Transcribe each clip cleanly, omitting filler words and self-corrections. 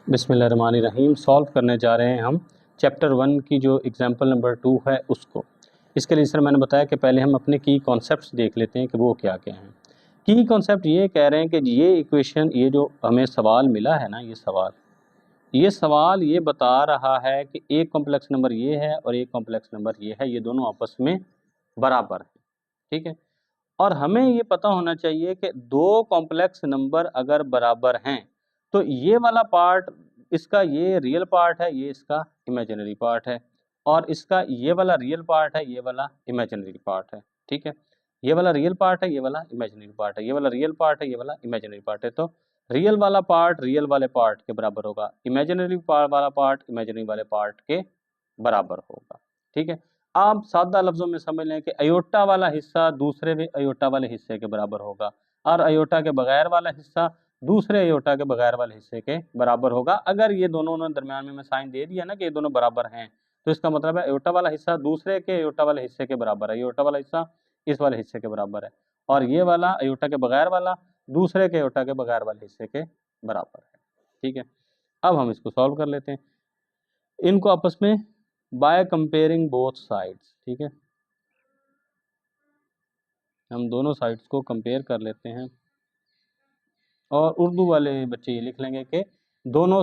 बिस्मिल्लाहिर्रहमानिर्रहीम। सॉल्व करने जा रहे हैं हम चैप्टर 1 की जो एग्जाम्पल नंबर 2 है उसको। इसके लिए सर मैंने बताया कि पहले हम अपने की कॉन्सेप्ट्स देख लेते हैं कि वो क्या क्या हैं। की कॉन्सेप्ट ये कह रहे हैं कि ये इक्वेशन, ये जो हमें सवाल मिला है ना, ये सवाल ये बता रहा है कि एक कॉम्प्लेक्स नंबर ये है और एक कॉम्प्लेक्स नंबर ये है, ये दोनों आपस में बराबर है। ठीक है, और हमें ये पता होना चाहिए कि दो कॉम्प्लेक्स नंबर अगर बराबर हैं तो ये वाला पार्ट, इसका ये रियल पार्ट है, ये इसका इमेजिनरी पार्ट है, और इसका ये वाला रियल पार्ट है, ये वाला इमेजिनरी पार्ट है। ठीक है, ये वाला रियल पार्ट है, ये वाला इमेजिनरी पार्ट है, ये वाला रियल पार्ट है, ये वाला इमेजिनरी पार्ट है। तो रियल वाला पार्ट रियल वाले पार्ट के बराबर होगा, इमेजिनरी वाला पार्ट इमेजिनरी वाले पार्ट के बराबर होगा। ठीक है, आप सादा लफ्जों में समझ लें कि अयोटा वाला हिस्सा दूसरे भी अयोटा वाले हिस्से के बराबर होगा, और अयोटा के बगैर वाला हिस्सा दूसरे अयोटा के बगैर वाले हिस्से के बराबर होगा। अगर ये दोनों ने दरमियान में साइन दे दिया ना कि ये दोनों बराबर हैं, तो इसका मतलब है अयोटा वाला हिस्सा दूसरे के अयोटा वाले हिस्से के बराबर है, अयोटा वाला हिस्सा इस वाले हिस्से के बराबर है, और ये वाला अयोटा के बगैर वाला दूसरे के अयोटा के बगैर वाले हिस्से के बराबर है। ठीक है, अब हम इसको सॉल्व कर लेते हैं, इनको आपस में बाय कंपेयरिंग बोथ साइड्स। ठीक है, हम दोनों साइड्स को कंपेयर कर लेते हैं, और उर्दू वाले बच्चे ये लिख लेंगे कि दोनों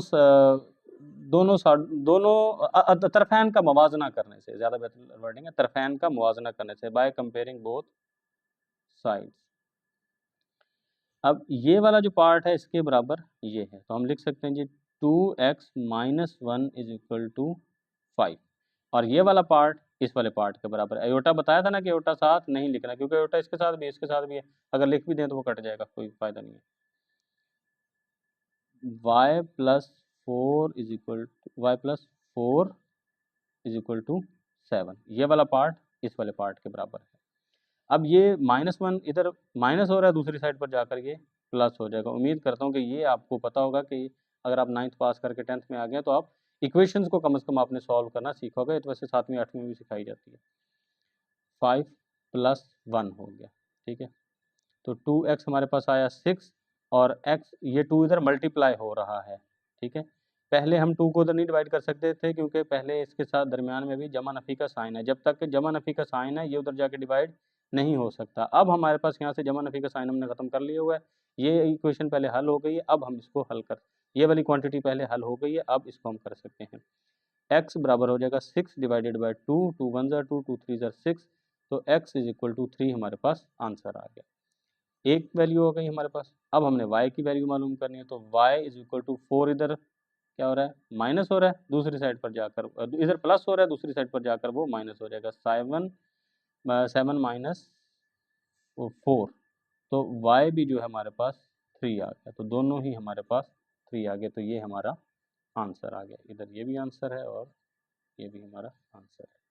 तरफैन का मुवाजना करने से, ज़्यादा बेहतर वर्डिंग है, तरफैन का मुवाजना करने से, बाय कंपेयरिंग बोथ साइड्स। अब ये वाला जो पार्ट है इसके बराबर ये है, तो हम लिख सकते हैं जी 2x - 1 इज इक्वल टू 5, और ये वाला पार्ट इस वाले पार्ट के बराबर है। अयोटा बताया था ना कि अयोटा साथ नहीं लिखना, क्योंकि अयोटा इसके साथ भी इसके साथ भी है, अगर लिख भी दें तो वो कट जाएगा, कोई फायदा नहीं है। y plus 4 is equal to 7, ये वाला पार्ट इस वाले पार्ट के बराबर है। अब ये -1 इधर माइनस हो रहा है, दूसरी साइड पर जाकर ये प्लस हो जाएगा। उम्मीद करता हूँ कि ये आपको पता होगा कि अगर आप 9th पास करके 10th में आ गए तो आप इक्वेशंस को कम से कम आपने सॉल्व करना सीखोगे, तो वैसे 7वीं 8वीं में भी सिखाई जाती है। 5 + 1 हो गया। ठीक है, तो 2x हमारे पास आया 6, और x ये 2 इधर मल्टीप्लाई हो रहा है। ठीक है, पहले हम 2 को उधर नहीं डिवाइड कर सकते थे, क्योंकि पहले इसके साथ दरमियान में भी जमा नफ़ी का साइन है, जब तक कि जमा नफ़ी का साइन है ये उधर जाके डिवाइड नहीं हो सकता। अब हमारे पास यहाँ से जमा नफ़ी का साइन हमने ख़त्म कर लिया हुआ है, ये इक्वेशन पहले हल हो गई है, अब हम इसको हल कर, ये वाली क्वांटिटी पहले हल हो गई है, अब इसको हम कर सकते हैं। x बराबर हो जाएगा 6 डिवाइडेड बाई 2, 2 1 ज़ा 2, 2 3 ज़ा 6, तो x इज इक्वल टू 3 हमारे पास आंसर आ गया। एक वैल्यू हो गई हमारे पास। अब हमने y की वैल्यू मालूम करनी है, तो y इज इक्वल टू 4, इधर क्या हो रहा है, माइनस हो रहा है, दूसरी साइड पर जाकर इधर प्लस हो रहा है, दूसरी साइड पर जाकर वो माइनस हो जाएगा। 7 माइनस 4, तो y भी जो है हमारे पास 3 आ गया, तो दोनों ही हमारे पास 3 आ गए, तो ये हमारा आंसर आ गया। इधर ये भी आंसर है और ये भी हमारा आंसर है।